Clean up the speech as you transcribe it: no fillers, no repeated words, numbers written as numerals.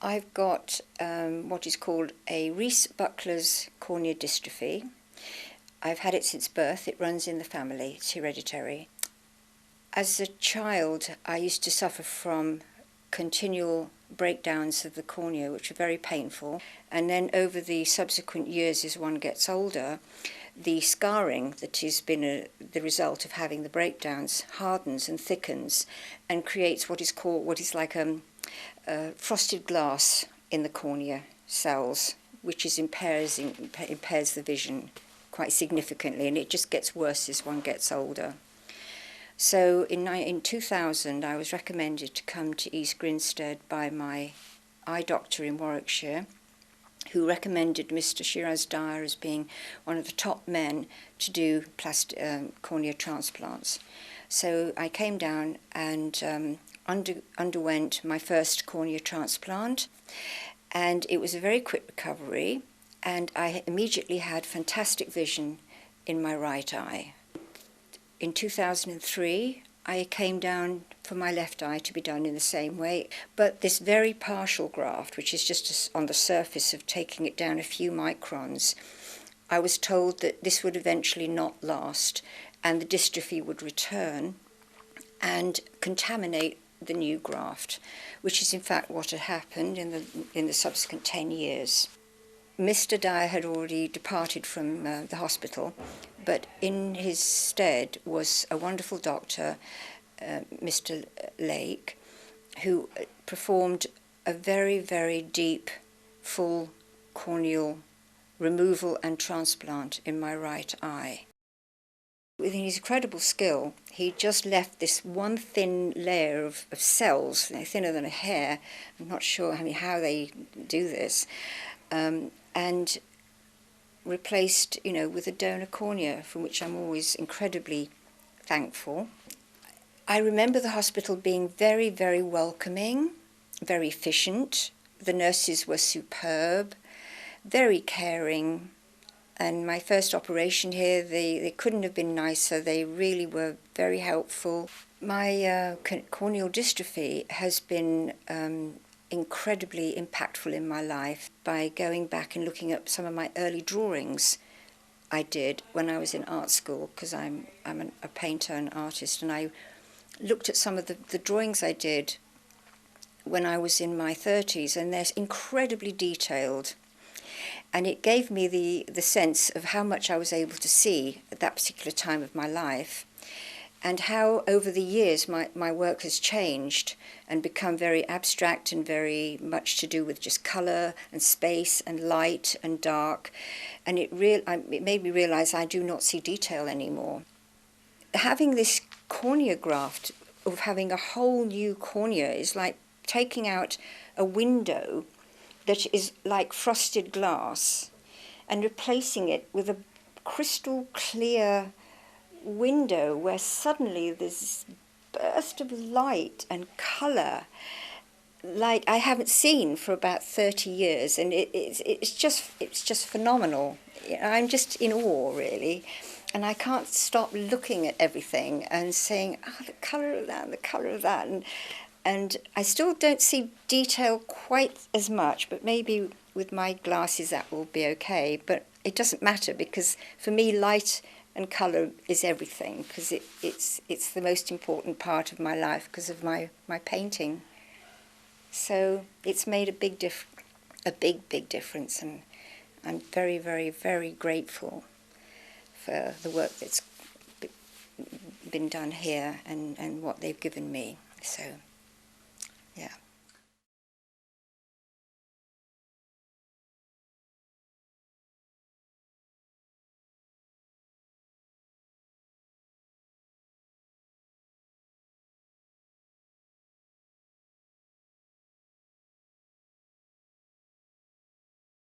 I've got what is called a Reis-Bucklers corneal dystrophy. I've had it since birth. It runs in the family. It's hereditary. As a child, I used to suffer from continual breakdowns of the cornea, which are very painful. And then over the subsequent years, as one gets older, the scarring that has been the result of having the breakdowns hardens and thickens and creates what is like frosted glass in the cornea cells, which impairs the vision quite significantly, and it just gets worse as one gets older. So in 2000, I was recommended to come to East Grinstead by my eye doctor in Warwickshire, who recommended Mr. Shiraz Dyer as being one of the top men to do cornea transplants. So I came down and underwent my first cornea transplant, and it was a very quick recovery, and I immediately had fantastic vision in my right eye. In 2003, I came down for my left eye to be done in the same way, but this very partial graft, which is just on the surface of taking it down a few microns, I was told that this would eventually not last and the dystrophy would return and contaminate the new graft, which is in fact what had happened in the subsequent 10 years. Mr. Dyer had already departed from the hospital, but in his stead was a wonderful doctor, Mr. Lake, who performed a very, very deep, full corneal removal and transplant in my right eye. With his incredible skill, he just left this one thin layer of cells, thinner than a hair. I'm not sure how they do this, and replaced, with a donor cornea, from which I'm always incredibly thankful. I remember the hospital being very, very welcoming, very efficient. The nurses were superb, very caring. And my first operation here, they couldn't have been nicer. They really were very helpful. My corneal dystrophy has been incredibly impactful in my life by going back and looking at some of my early drawings I did when I was in art school, because I'm a painter and artist, and I looked at some of the drawings I did when I was in my 30s, and they're incredibly detailed. And it gave me the sense of how much I was able to see at that particular time of my life, and how over the years my work has changed and become very abstract and very much to do with just colour and space and light and dark. And it made me realise I do not see detail anymore. Having this cornea graft, of having a whole new cornea, is like taking out a window that is like frosted glass and replacing it with a crystal clear window where suddenly there's this burst of light and colour like I haven't seen for about 30 years, and it's just phenomenal. I'm just in awe, really, and I can't stop looking at everything and saying, the colour of that and the colour of that, and I still don't see detail quite as much, but maybe with my glasses that will be okay. But it doesn't matter, because for me light and colour is everything, because it's the most important part of my life because of my painting. So it's made a big difference, and I'm very, very, very grateful for the work that's been done here and what they've given me. So, yeah.